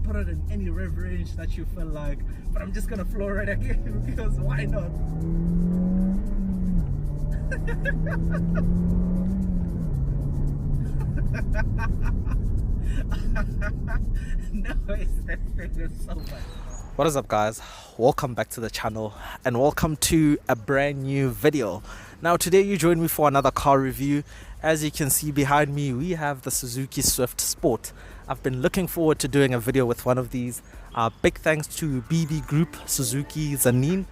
put it in any rev range that you feel like, but I'm just gonna floor it again because why not? No, that thing is so much. What is up, guys? Welcome back to the channel and welcome to a brand new video. Now today you join me for another car review. As you can see behind me, we have the Suzuki Swift Sport. I've been looking forward to doing a video with one of these. Big thanks to BB Group Suzuki Zanin.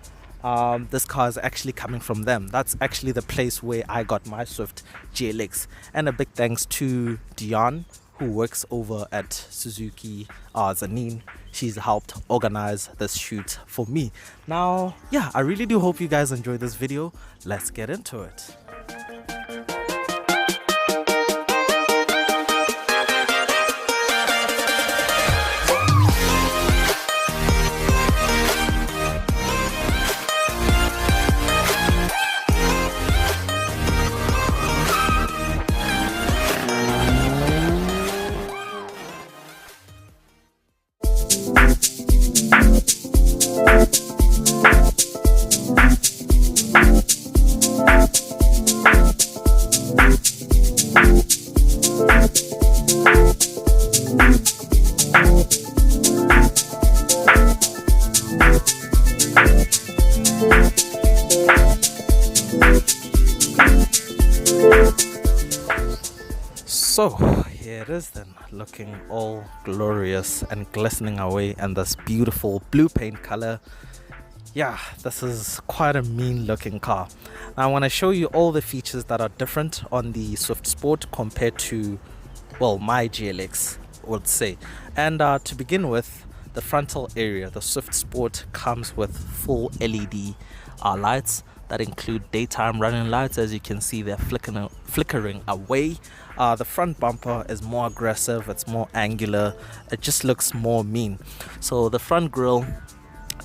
This car is actually coming from them. That's actually the place where I got my Swift GLX. And a big thanks to Dion, who works over at Suzuki Zanin. She's helped organize this shoot for me. Now, yeah, I really do hope you guys enjoy this video. Let's get into it. So here it is then, looking all glorious and glistening away in this beautiful blue paint color. Yeah, this is quite a mean looking car. Now I want to show you all the features that are different on the Swift Sport compared to, well, my GLX would say. And to begin with, the frontal area, the Swift Sport comes with full LED lights that include daytime running lights. As you can see, they're flickering away. The front bumper is more aggressive, it's more angular, it just looks more mean. So the front grille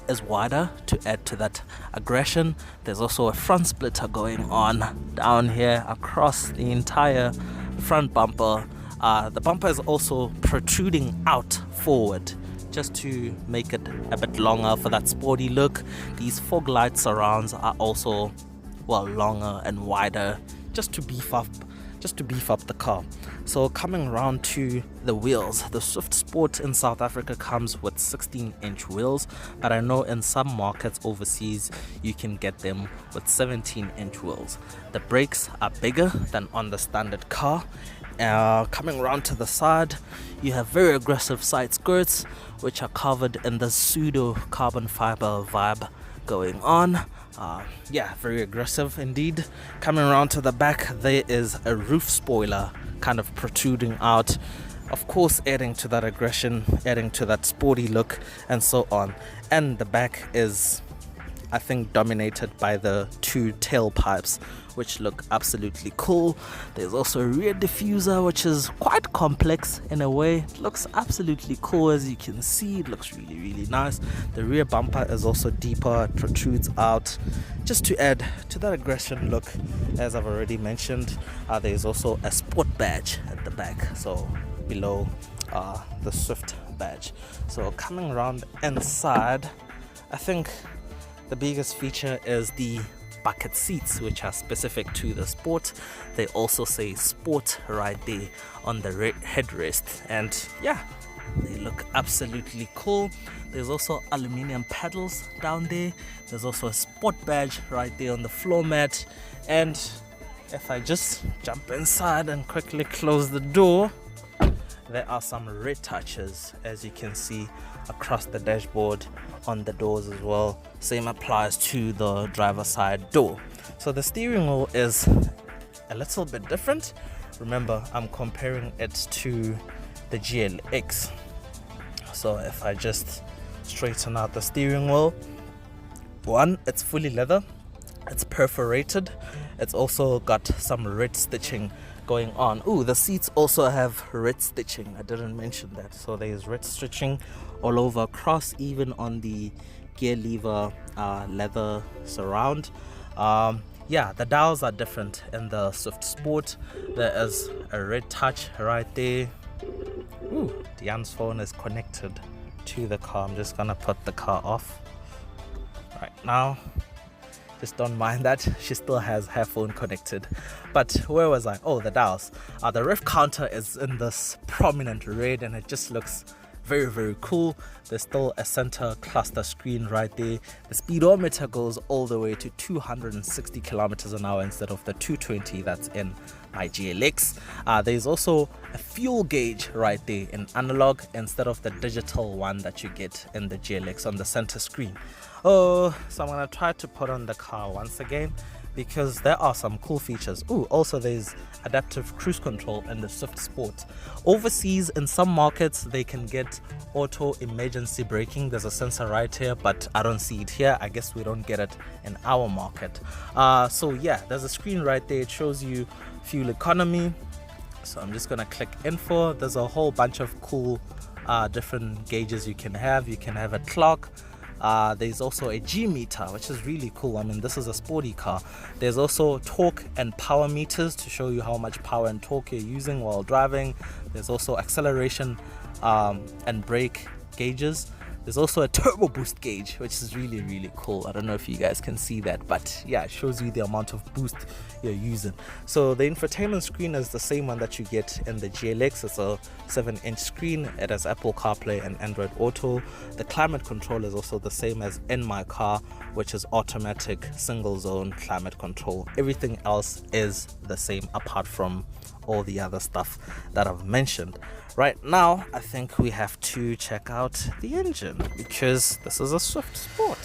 is wider to add to that aggression. There's also a front splitter going on down here across the entire front bumper. The bumper is also protruding out forward just to make it a bit longer for that sporty look. These fog light surrounds are also, well, longer and wider just to beef up the car. So coming around to the wheels, the Swift Sport in South Africa comes with 16-inch wheels, but I know in some markets overseas you can get them with 17-inch wheels. The brakes are bigger than on the standard car. Coming around to the side, you have very aggressive side skirts which are covered in the pseudo carbon fiber vibe going on. Yeah, very aggressive indeed. Coming around to the back, there is a roof spoiler kind of protruding out, of course adding to that aggression, adding to that sporty look and so on. And the back is, I think, dominated by the two tailpipes, which look absolutely cool. There's also a rear diffuser, which is quite complex in a way. It looks absolutely cool. As you can see, it looks really, really nice. The rear bumper is also deeper, it protrudes out just to add to that aggression look. As I've already mentioned, there's also a sport badge at the back, so below the Swift badge. So coming around inside, I think the biggest feature is the bucket seats, which are specific to the Sport. They also say Sport right there on the headrest, and yeah, they look absolutely cool. There's also aluminium pedals down there. There's also a Sport badge right there on the floor mat. And if I just jump inside and quickly close the door, there are some red touches, as you can see, across the dashboard, on the doors as well. Same applies to the driver's side door. So the steering wheel is a little bit different. Remember, I'm comparing it to the GLX. So if I just straighten out the steering wheel, one, it's fully leather, it's perforated, it's also got some red stitching going on. Ooh, the seats also have red stitching. I didn't mention that. So there's red stitching all over across, even on the gear lever leather surround. Yeah, the dials are different in the Swift Sport. There is a red touch right there, Ooh, Diane's phone is connected to the car. I'm just gonna put the car off right now. Just don't mind that, she still has her phone connected. But where was I? Oh, the dials. The rev counter is in this prominent red and it just looks very cool. There's still a center cluster screen right there. The speedometer goes all the way to 260 kilometers an hour instead of the 220 that's in my GLX. There's also a fuel gauge right there in analog instead of the digital one that you get in the GLX on the center screen. So I'm gonna try to put on the car once again because there are some cool features. Also there's adaptive cruise control in the Swift Sport. Overseas, in some markets, they can get auto emergency braking. There's a sensor right here, but I don't see it here. I guess we don't get it in our market. So yeah, there's a screen right there. It shows you fuel economy. So I'm just gonna click info. There's a whole bunch of cool different gauges you can have. You can have a clock. There's also a G meter, which is really cool. I mean, this is a sporty car. There's also torque and power meters to show you how much power and torque you're using while driving. There's also acceleration and brake gauges. There's also a turbo boost gauge, which is really cool. I don't know if you guys can see that, but yeah, it shows you the amount of boost you're using. So the infotainment screen is the same one that you get in the GLX. It's a 7-inch screen. It has Apple CarPlay and Android Auto. The climate control is also the same as in my car, which is automatic single zone climate control. Everything else is the same apart from all the other stuff that I've mentioned. Right now, I think we have to check out the engine because this is a Swift Sport.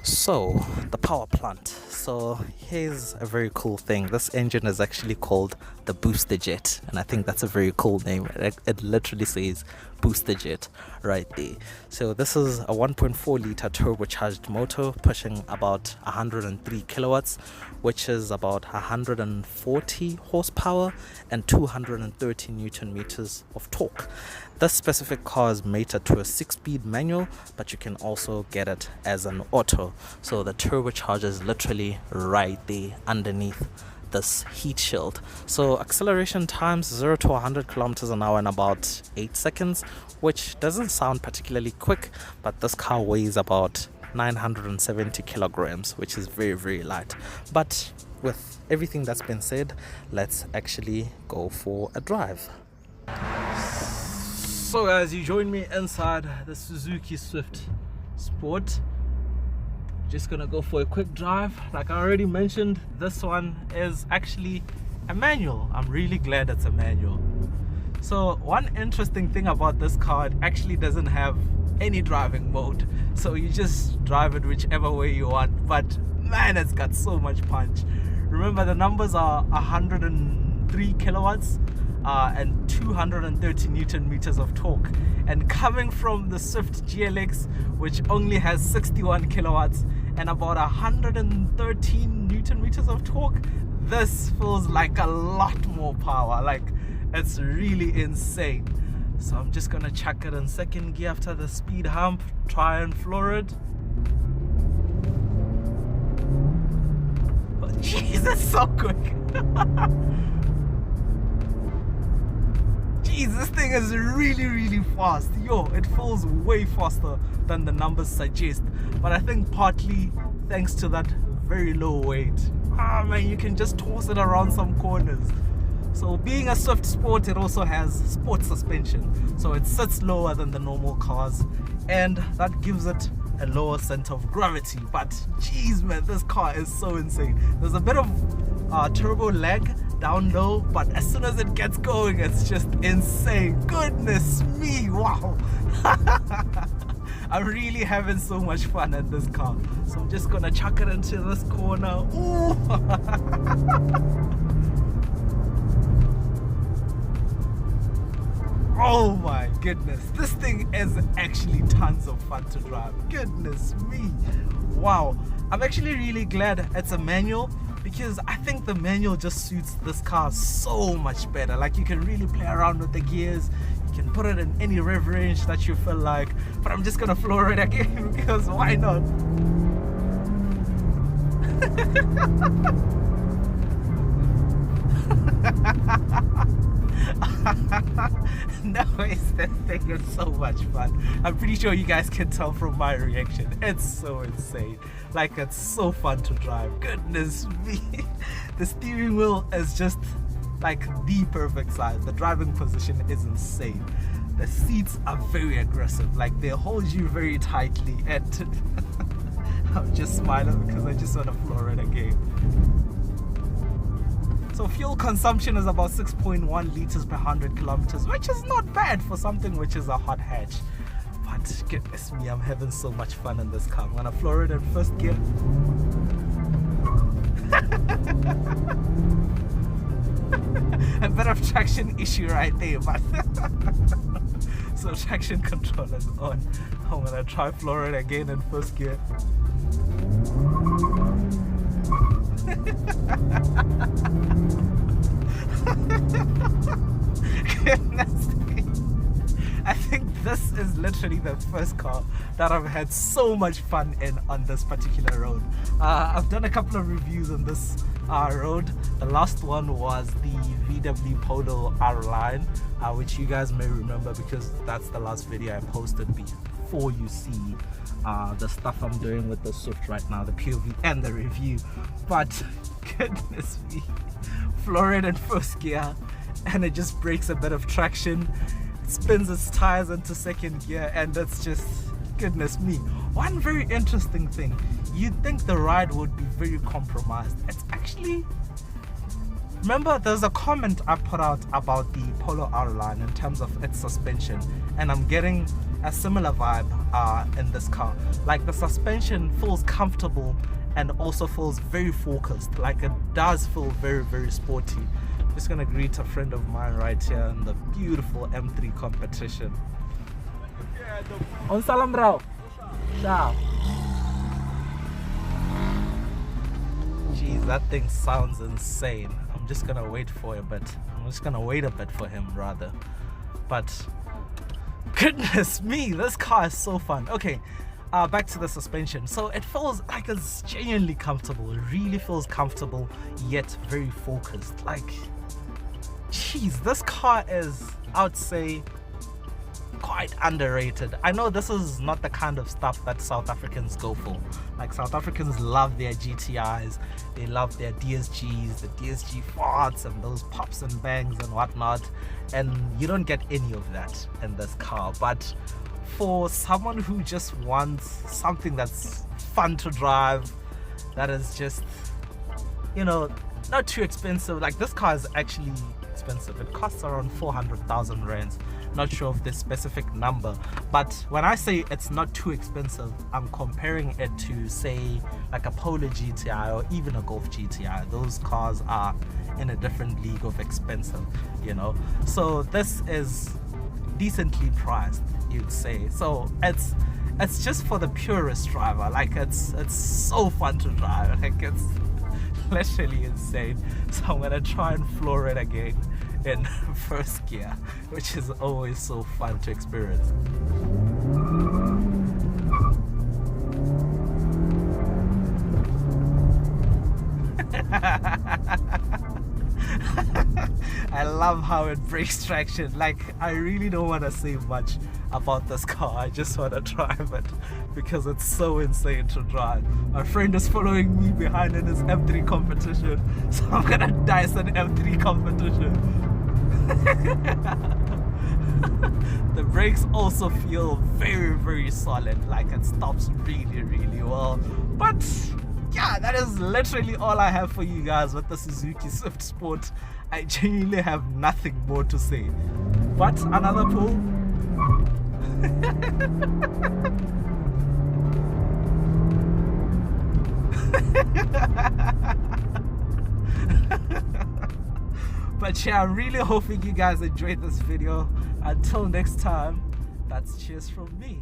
So, the power plant. So, here's a very cool thing. This engine is actually called the Booster Jet, and I think that's a very cool name. It literally says Booster Jet right there. So, this is a 1.4 liter turbocharged motor pushing about 103 kilowatts, which is about 140 horsepower and 230 newton meters of torque. This specific car is mated to a 6-speed manual, but you can also get it as an auto. So the turbocharger is literally right there underneath this heat shield. So acceleration times 0 to 100 kilometers an hour in about 8 seconds, which doesn't sound particularly quick, but this car weighs about 970 kilograms, which is very light. But with everything that's been said, let's actually go for a drive. So guys, you join me inside the Suzuki Swift Sport. Just gonna go for a quick drive. Like I already mentioned, this one is actually a manual. I'm really glad it's a manual. So one interesting thing about this car, it actually doesn't have any driving mode, so you just drive it whichever way you want. But man, it's got so much punch. Remember, the numbers are 103 kilowatts and 230 newton meters of torque, and coming from the Swift GLX, which only has 61 kilowatts and about 113 newton meters of torque, this feels like a lot more power. Like, it's really insane. So I'm just gonna chuck it in second gear after the speed hump, try and floor it. Oh, jeez, it's so quick. Jeez, this thing is really fast. Yo, it feels way faster than the numbers suggest. But I think partly thanks to that very low weight. Man, you can just toss it around some corners. So being a Swift Sport, it also has sport suspension. So it sits lower than the normal cars, and that gives it a lower center of gravity. But geez, man, this car is so insane. There's a bit of turbo lag down low, but as soon as it gets going, it's just insane. Goodness me, wow. I'm really having so much fun in this car. So I'm just gonna chuck it into this corner. Ooh. Oh my goodness, this thing is actually tons of fun to drive. Goodness me, wow. I'm actually really glad it's a manual, because I think the manual just suits this car so much better. Like, you can really play around with the gears, you can put it in any rev range that you feel like. But I'm just gonna floor it again because why not? No, it's this thing is so much fun. I'm pretty sure you guys can tell from my reaction. It's so insane. Like, it's so fun to drive. Goodness me. The steering wheel is just like the perfect size. The driving position is insane. The seats are very aggressive. Like, they hold you very tightly. And I'm just smiling because I just want to floor it again. So fuel consumption is about 6.1 liters per 100 kilometers, which is not bad for something which is a hot hatch. But goodness me, I'm having so much fun in this car. I'm gonna floor it in first gear. A bit of traction issue right there, but so traction control is on. I'm gonna try floor it again in first gear. Goodness me. I think this is literally the first car that I've had so much fun in on this particular road. I've done a couple of reviews on this road. The last one was the VW Polo R line, which you guys may remember because that's the last video I posted before you see the stuff I'm doing with the Swift right now, the POV and the review. But goodness me, floor it in first gear and it just breaks a bit of traction. It spins its tires into second gear and it's just, goodness me. One very interesting thing, you'd think the ride would be very compromised. It's actually, remember there's a comment I put out about the Polo R line in terms of its suspension, and I'm getting a similar vibe in this car. Like, the suspension feels comfortable and also feels very focused. Like, it does feel very, very sporty. Just gonna greet a friend of mine right here in the beautiful M3 competition. On salam bro. Ciao. Jeez, that thing sounds insane. I'm just gonna wait for a bit. I'm just gonna wait a bit for him rather. But goodness me, this car is so fun. Okay, back to the suspension. So it feels like it's genuinely comfortable. It really feels comfortable yet very focused. Like, jeez, this car is, I would say, quite underrated. I know this is not the kind of stuff that South Africans go for. Like, South Africans love their GTIs, they love their DSGs, the DSG farts and those pops and bangs and whatnot, and you don't get any of that in this car. But for someone who just wants something that's fun to drive, that is just, you know, not too expensive. Like, this car is actually expensive. It costs around 400,000 rands. Not sure of the specific number, but when I say it's not too expensive, I'm comparing it to, say, like a Polo GTI or even a Golf GTI. Those cars are in a different league of expensive, you know. So this is decently priced, you'd say. So it's just for the purist driver. Like, it's so fun to drive. Like, it's literally insane. So I'm gonna try and floor it again in first gear, which is always so fun to experience. I love how it breaks traction. Like, I really don't want to say much about this car. I just want to drive it because it's so insane to drive. My friend is following me behind in his M3 competition, so I'm gonna dice an M3 competition. The brakes also feel very, very solid. Like, it stops really, really well. But yeah, that is literally all I have for you guys with the Suzuki Swift Sport. I genuinely have nothing more to say. But another pull. But yeah, I'm really hoping you guys enjoyed this video. Until next time, that's cheers from me.